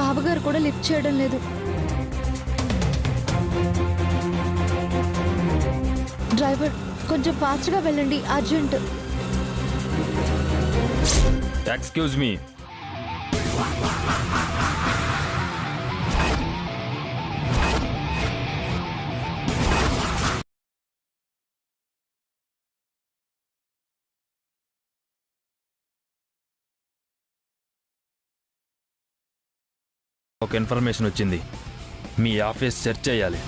బావగారు కూడా లిఫ్ట్ చేయడం లేదు. డ్రైవర్ కొంచెం ఫాస్ట్గా వెళ్ళండి, అర్జెంట్. Excuse me. ఒక ఇన్ఫర్మేషన్ వచ్చింది. మీ ఆఫీస్ సెర్చ్ చేయాలి.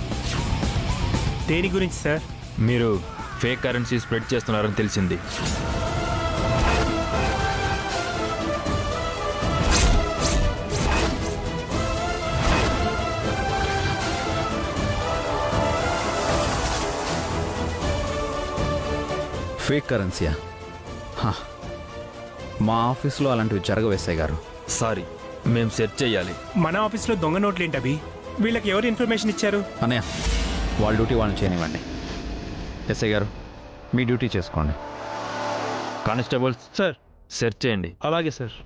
దేని గురించి సార్? మీరు ఫేక్ కరెన్సీ స్ప్రెడ్ చేస్తున్నారని తెలిసింది. ఫేక్ కరెన్సీయా? మా ఆఫీస్లో అలాంటివి జరగవేసాయి గారు. సారీ, మేము సెర్చ్ చేయాలి. మన ఆఫీస్లో దొంగ నోట్లు ఏంటి అభి? వీళ్ళకి ఎవరు ఇన్ఫర్మేషన్ ఇచ్చారు? అన్నయ్య, వాళ్ళ డ్యూటీ వాళ్ళని చేయనివ్వండి. ఎస్ఐ గారు, మీ డ్యూటీ చేసుకోండి. Constables sir. సెర్చ్ చేయండి. అలాగే సార్.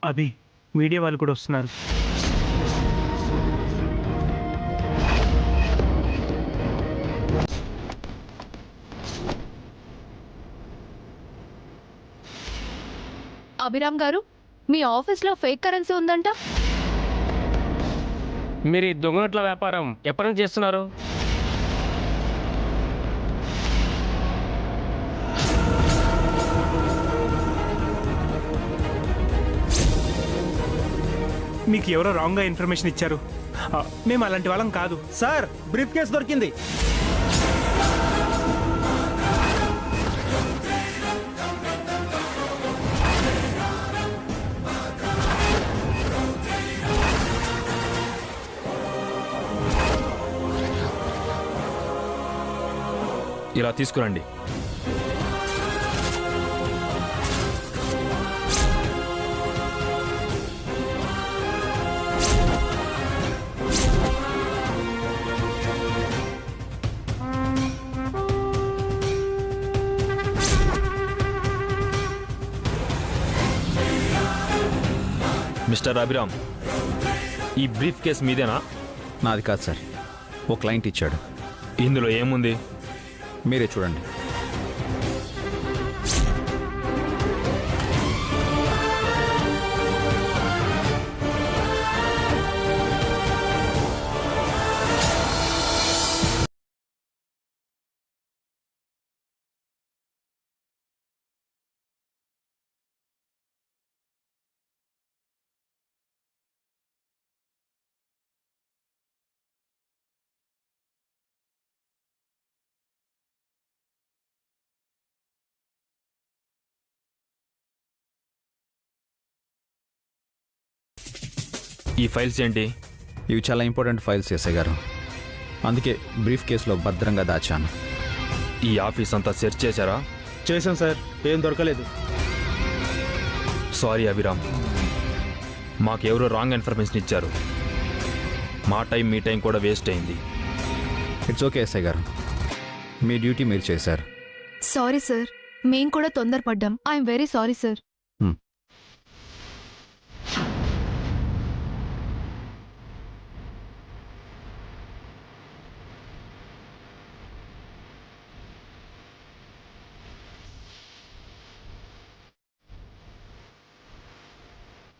అభి, మీడియా వాళ్ళు కూడా వస్తున్నారు. అభిరామ్ గారు, మీ ఆఫీస్లో ఫేక్ కరెన్సీ ఉందంట. మీరు ఈ దొంగ నోట్ల వ్యాపారం ఎప్పటి నుంచి చేస్తున్నారు? మీకు ఎవరో రాంగ్గా ఇన్ఫర్మేషన్ ఇచ్చారు. మేము అలాంటి వాళ్ళం కాదు సార్. బ్రీఫ్ కేసు దొరికింది. ఇలా తీసుకురండి. మిస్టర్ అభిరామ్, ఈ బ్రీఫ్ కేస్ మీదేనా? నాది కాదు సార్, ఓ క్లయింట్ ఇచ్చాడు. ఇందులో ఏముంది? మీరే చూడండి. ఈ ఫైల్స్ ఏంటి? ఇవి చాలా ఇంపార్టెంట్ ఫైల్స్ ఎస్ఐ గారు, అందుకే బ్రీఫ్ కేసులో భద్రంగా దాచాను. ఈ ఆఫీస్ అంతా సెర్చ్ చేశారా? చేశాం సార్, ఏం దొరకలేదు. సారీ అభిరామ్, మాకెవరో రాంగ్ ఇన్ఫర్మేషన్ ఇచ్చారు. మా టైం మీ టైం కూడా వేస్ట్ అయింది. ఇట్స్ ఓకే ఎస్ఐ గారు, మీ డ్యూటీ మీరు చేశారు. సారీ సార్, మేం కూడా తొందరపడ్డాం. I'm very sorry sir.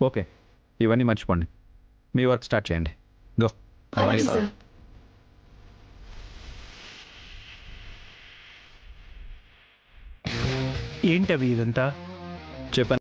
Okay, ఇవన్నీ మర్చిపోండి, మీ వర్క్ స్టార్ట్ చేయండి. గో. ఏంటవి ఇదంతా? చెప్పండి.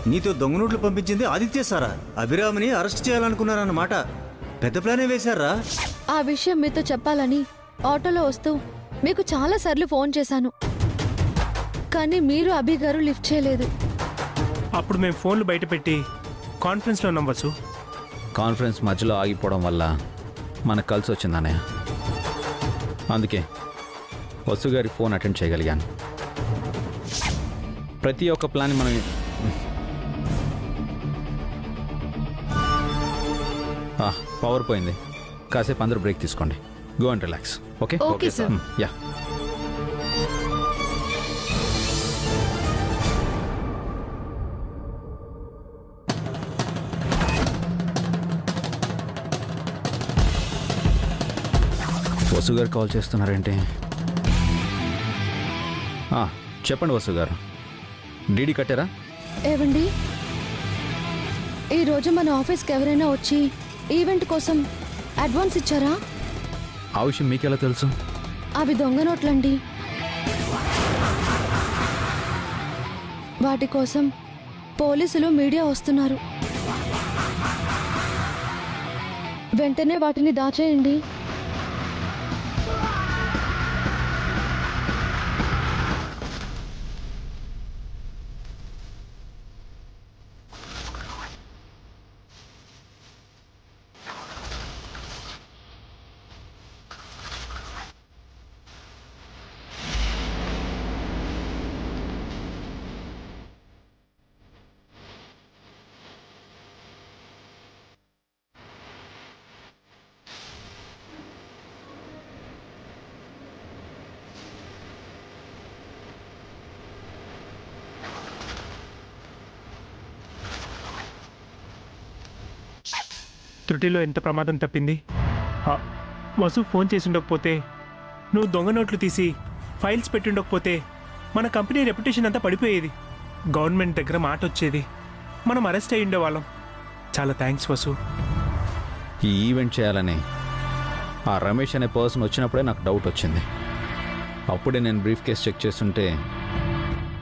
నీతో దొంగ నోట్లు పంపించింది ఆదిత్య సారా? అభిరామిని అరెస్ట్ చేయాలనుకున్నారన్నమాట. పెద్ద ప్లానే వేశారా? ఆ విషయం మీతో చెప్పాలని ఆటోలో వస్తూ మీకు చాలా సార్లు ఫోన్ చేశాను, కానీ మీరు అభి గారు లిఫ్ట్ చేయలేదు. అప్పుడు మేము ఫోన్లు బయట పెట్టి కాన్ఫరెన్స్లో ఉన్నాం వసు. కాన్ఫరెన్స్ మధ్యలో ఆగిపోవడం వల్ల మనకు కలిసి వచ్చింది అన్నయ్య. అందుకే వసు గారి ఫోన్ అటెండ్ చేయగలిగాను. ప్రతి ఒక్క ప్లాన్ మనం పవర్ పోయింది. కాసేపు అందరూ బ్రేక్ తీసుకోండి. Go and relax. Okay okay sir. Yeah. Vasu గారు కాల్ చేస్తున్నారేంటి? చెప్పండి వసు గారు, డీడీ కట్టారా? ఏవండి, ఈరోజు మన ఆఫీస్కి ఎవరైనా వచ్చి ఈవెంట్ కోసం అడ్వాన్స్ ఇచ్చారా? ఆ విషయం మీకెలా తెలుసు? అవి దొంగ నోట్లండి. వాటి కోసం పోలీసులు, మీడియా వస్తున్నారు. వెంటనే వాటిని దాచేయండి. త్రుటిలో ఎంత ప్రమాదం తప్పింది. వసు ఫోన్ చేసి ఉండకపోతే, నువ్వు దొంగ నోట్లు తీసి ఫైల్స్ పెట్టి ఉండకపోతే మన కంపెనీ రెప్యుటేషన్ అంతా పడిపోయేది. గవర్నమెంట్ దగ్గర మాట వచ్చేది. మనం అరెస్ట్ అయ్యి ఉండేవాళ్ళం. చాలా థ్యాంక్స్ వసు. ఈ ఈవెంట్ చేయాలని ఆ రమేష్ అనే పర్సన్ వచ్చినప్పుడే నాకు డౌట్ వచ్చింది. అప్పుడే నేను బ్రీఫ్ కేస్ చెక్ చేస్తుంటే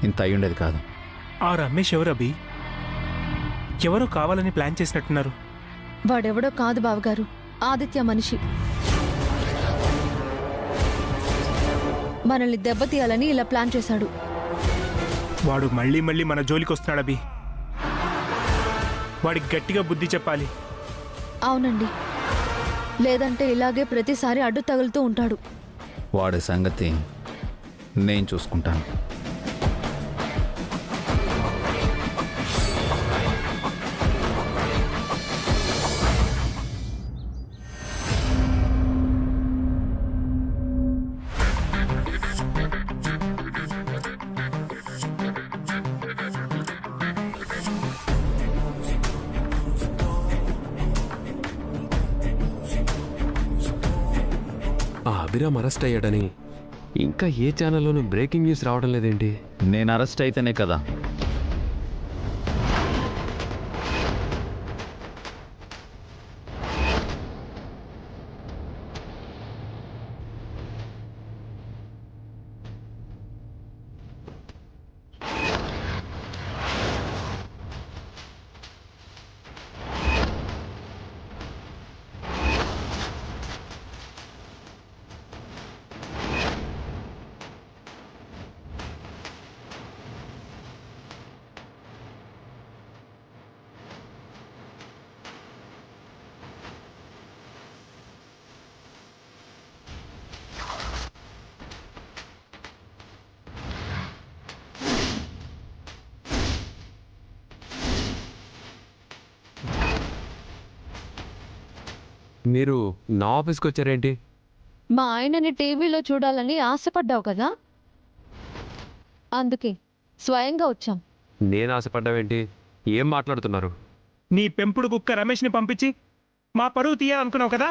ఇంత అయి ఉండేది కాదు. ఆ రమేష్ ఎవరు అభి? ఎవరో కావాలని ప్లాన్ చేసినట్టున్నారు. వాడెవడో కాదు బావగారు, ఆదిత్య మనిషి. మనల్ని దెబ్బతీయాలని ఇలా ప్లాన్ చేశాడు. వాడు మళ్ళీ మళ్ళీ మన జోలికి వస్తున్నాడు అభి. వాడికి గట్టిగా బుద్ధి చెప్పాలి. అవునండి, లేదంటే ఇలాగే ప్రతిసారి అడ్డు తగులుతూ ఉంటాడు. వాడి సంగతి నేను చూసుకుంటాను. అభిరామ్ అరెస్ట్ అయ్యాడని ఇంకా ఏ ఛానల్లోనూ బ్రేకింగ్ న్యూస్ రావడం లేదేంటి? నేను అరెస్ట్ అయితేనే కదా. మీరు నా ఆఫీస్కి వచ్చారేంటి? మా ఆయనని టీవీలో చూడాలని ఆశపడ్డావు కదా, అందుకే స్వయంగా వచ్చాం. నేను ఆశపడ్డావేంటి? ఏం మాట్లాడుతున్నారు? నీ పెంపుడు కుక్క రమేష్ని పంపించి మా పరువు తీయాలనుకున్నావు కదా.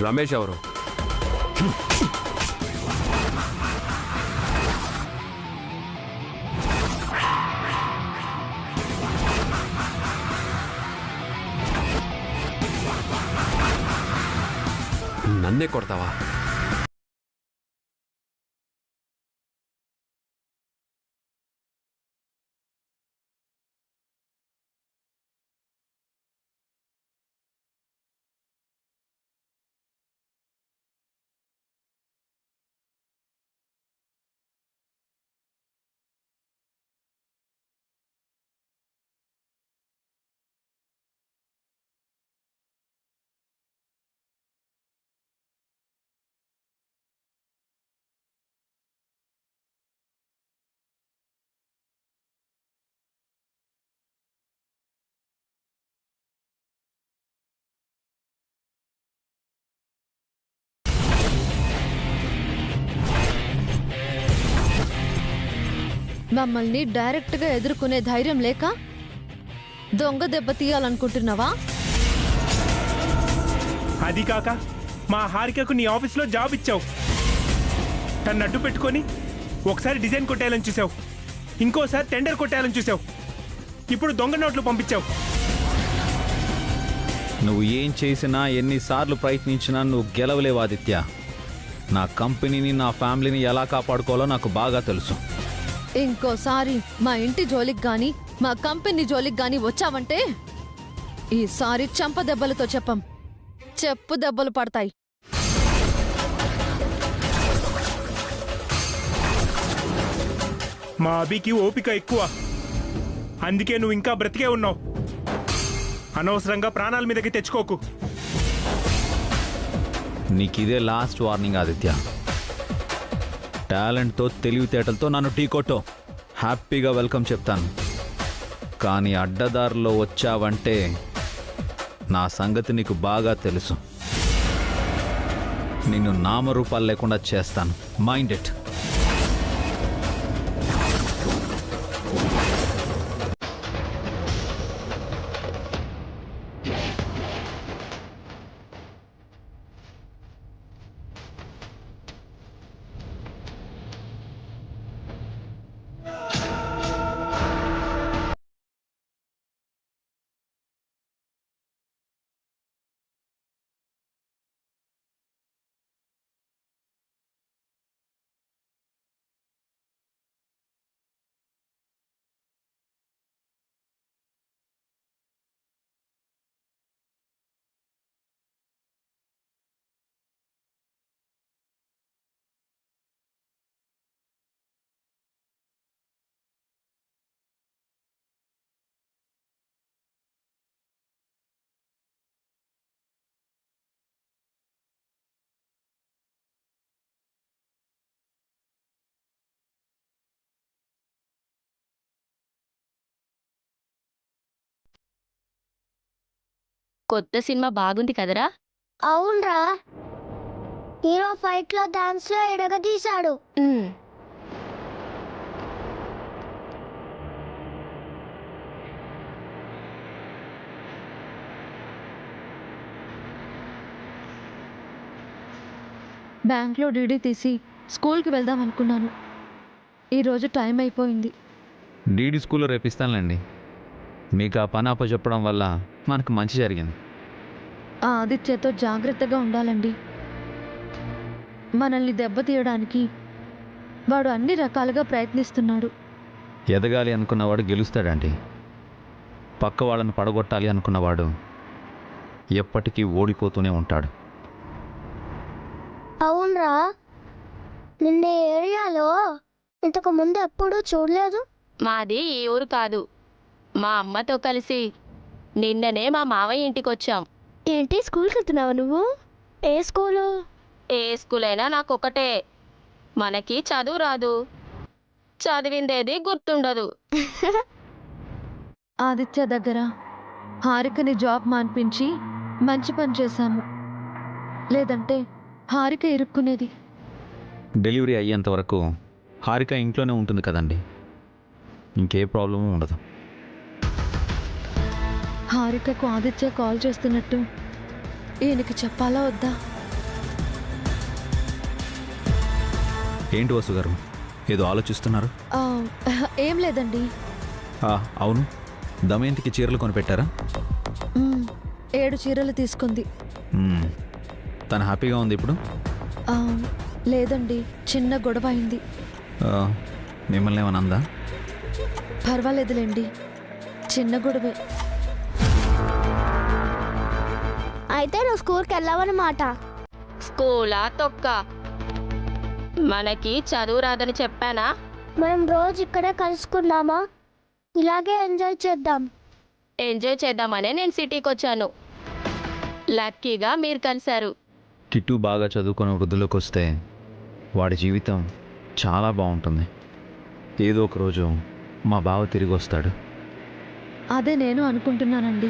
రమేష్ ఎవరు? నన్నే కొడతావా? మమ్మల్ని డైరెక్ట్గా ఎదుర్కొనే ధైర్యం లేక దొంగ దెబ్బ తీయాలనుకుంటున్నావా? అది కాక మా హారికకు నీ ఆఫీస్లో జాబ్ ఇచ్చావు. తను అడ్డు పెట్టుకొని ఒకసారి డిజైన్ కొట్టేయాలని చూసావు, ఇంకోసారి టెండర్ కొట్టేయాలని చూసావు, ఇప్పుడు దొంగ నోట్లు పంపించావు. నువ్వు ఏం చేసినా ఎన్నిసార్లు ప్రయత్నించినా నువ్వు గెలవలేవు ఆదిత్య. నా కంపెనీని నా ఫ్యామిలీని ఎలా కాపాడుకోవాలో నాకు బాగా తెలుసు. ఇంకోసారి మా ఇంటి జోలికి గాని మా కంపెనీ జోలికి గాని వచ్చావంటే ఈసారి చంప దెబ్బలతో చెప్పు దెబ్బలు పడతాయి. మా అభికి ఓపిక ఎక్కువ, అందుకే నువ్వు ఇంకా బ్రతికే ఉన్నావు. అనవసరంగా ప్రాణాల మీదకి తెచ్చుకోకు. నీకిదే లాస్ట్ వార్నింగ్ ఆదిత్య. టాలెంట్తో తెలివితేటలతో నన్ను టీ కొట్టో, హ్యాపీగా వెల్కమ్ చెప్తాను. కానీ అడ్డదారిలో వచ్చావంటే నా సంగతి నీకు బాగా తెలుసు. నిన్ను నామరూపాలు లేకుండా చేస్తాను. Mind it. కొత్త సినిమా బాగుంది కదరా? అవునరా, హీరో ఫైట్ లో డాన్స్ లో ఎడగదీశాడు. బ్యాంక్లో డీడీ తీసి స్కూల్కి వెళ్దాం అనుకున్నాను. ఈరోజు టైం అయిపోయింది. డీడీ స్కూల్లో రేపిస్తానులేండి. మీకు ఆ పని అప్పచెప్పడం వల్ల మనకు మంచి జరిగింది. ఆ ఆదిత్యతో జాగ్రత్తగా ఉండాలండి. మనల్ని దెబ్బతీయడానికి వాడు అన్ని రకాలుగా ప్రయత్నిస్తున్నాడు. ఎదగాలి అనుకున్నవాడు గెలుస్తాడండి. పక్క వాళ్ళని పడగొట్టాలి అనుకున్నవాడు ఎప్పటికీ ఓడిపోతూనే ఉంటాడు. అవునరా, నిన్న ఏరియాలో ఇంతకు ముందు ఎప్పుడూ చూడలేదు. మాది ఈ ఊరు కాదు. మా అమ్మతో కలిసి నిన్ననే మా మావయ్య ఇంటికి వచ్చాం. ఏంటి, స్కూల్కి వెళ్తున్నావా నువ్వు? ఏ స్కూలు? ఏ స్కూల్ అయినా నాకు ఒకటే. మనకి చదువు రాదు, చదివిందేది గుర్తుండదు. ఆదిత్య దగ్గర హారికని జాబ్ మాన్పించి మంచి పని చేశాము. లేదంటే హారిక ఇరుక్కునేది. డెలివరీ అయ్యేంత వరకు హారిక ఇంట్లోనే ఉంటుంది కదండి, ఇంకే ప్రాబ్లము ఉండదు. హారికకు ఆదిత్య కాల్ చేస్తున్నట్టు ఈయనకి చెప్పాలా వద్దా? ఏంటి వసు గారు, ఏదో ఆలోచిస్తున్నారు? ఏం లేదండి. అవును, దమయంతికి చీరలు కొనిపెట్టారా? 7 చీరలు తీసుకుంది. తను హ్యాపీగా ఉంది ఇప్పుడు? ఆ, లేదండి, చిన్న గొడవ అయింది. మిమ్మల్ని ఏమన్నా అందా? పర్వాలేదులేండి, చిన్న గొడవే. అయితే నువ్వు స్కూల్కి వెళ్ళావన్నమాట. స్కూలా తొక్క, మనకి చదువు రాదని చెప్పానా? మనం రోజు ఇక్కడే కలుసుకుందామా? ఇలాగే ఎంజాయ్ చేద్దాం. ఎంజాయ్ చేద్దామనే నేను సిటీకి వచ్చాను. లక్కీగా మీరు కలిశారు. కిట్టు బాగా చదువుకుని వృద్ధిలోకి వస్తే వాడి జీవితం చాలా బాగుంటుంది. ఏదో ఒక రోజు మా బావ తిరిగి వస్తాడు. అదే నేను అనుకుంటున్నానండి.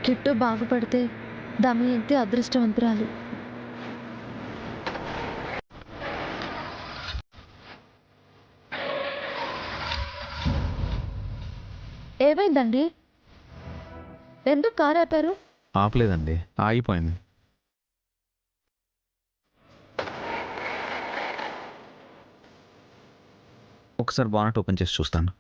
కిట్టు బాగుపడితే దమయంతి అదృష్టవంతురాలు. ఏమైందండి? ఎందుకు కారు ఆపారు? ఆపలేదండి, ఆగిపోయింది. ఒకసారి బానెట్ ఓపెన్ చేసి చూస్తాను.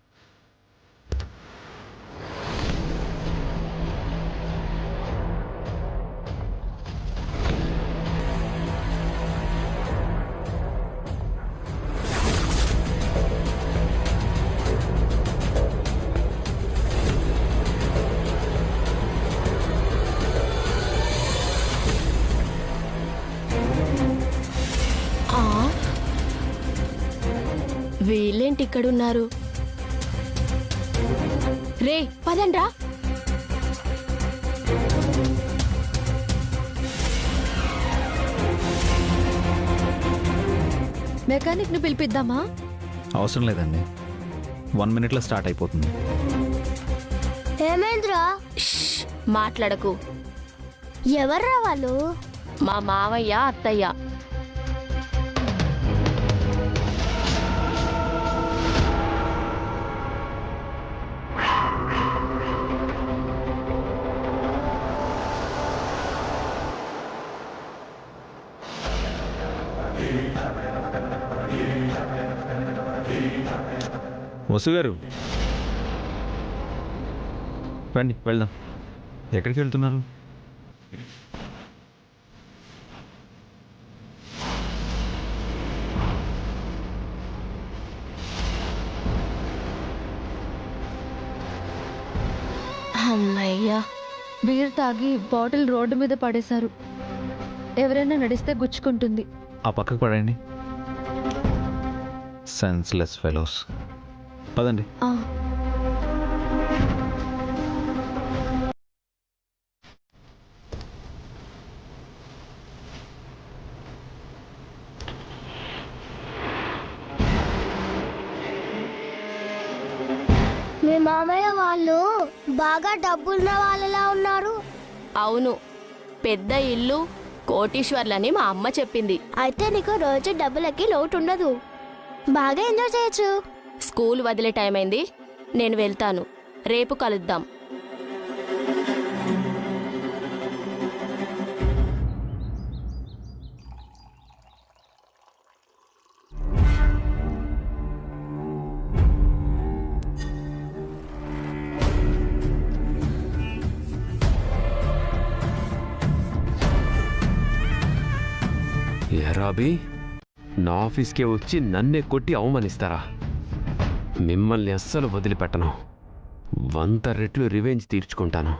వీళ్ళేంటి ఇక్కడున్నారు? రే పదండ్రా. మెకానిక్ని పిలిపిద్దామా? అవసరం లేదండి, 1 minute స్టార్ట్ అయిపోతుంది. ఏమైందిరా? మాట్లాడకు. ఎవర్రా వాళ్ళు? మా మావయ్య అత్తయ్య. వసు గారు రండి, వెళ్దాం. ఎక్కడికి వెళ్తున్నారు? అమ్మయ్యా, బీర్ తాగి బాటిల్ రోడ్డు మీద పడేశారు. ఎవరైనా నడిస్తే గుచ్చుకుంటుంది. ఆ పక్కకు పడండి. Senseless fellows. పదండి. మీ మామయ్య వాళ్ళు బాగా డబ్బున్న వాళ్ళలా ఉన్నారు. అవును, పెద్ద ఇల్లు, కోటీశ్వర్లని మా అమ్మ చెప్పింది. అయితే నీకు రోజు డబ్బులకి లోటు ఉండదు, బాగా ఎంజాయ్ చేయొచ్చు. స్కూల్ వదిలే టైం అయింది, నేను వెళ్తాను. రేపు కలుద్దాం. రాబీ, నా ఆఫీస్కే వచ్చి నన్నే కొట్టి అవమానిస్తారా? మిమ్మల్ని అస్సలు వదిలిపెట్టను. 100 రెట్లు రివెంజ్ తీర్చుకుంటాను.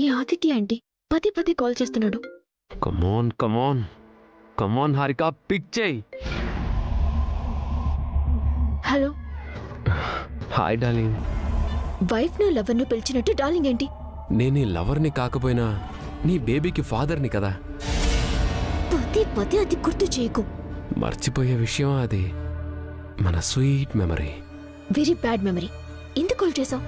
ఈ ఆదిత్య ఏంటి పదే కాల్ చేస్తున్నాడు? కమాన్ కమాన్ కమాన్ హారిక, పిక్ చేయి. హలో. Hi darling. వైఫ్ ను లవర్ ను పిలిచినట్టు డార్లింగ్ ఏంటి? నేను ఈ లవర్ని కాకపోయినా నీ బేబీకి ఫాదర్ని కదా. పదే అది గుర్తు చేయకు. మర్చిపోయే విషయం అది. మన sweet memory. Very bad memory. ఎందుకు కాల్ చేసావు?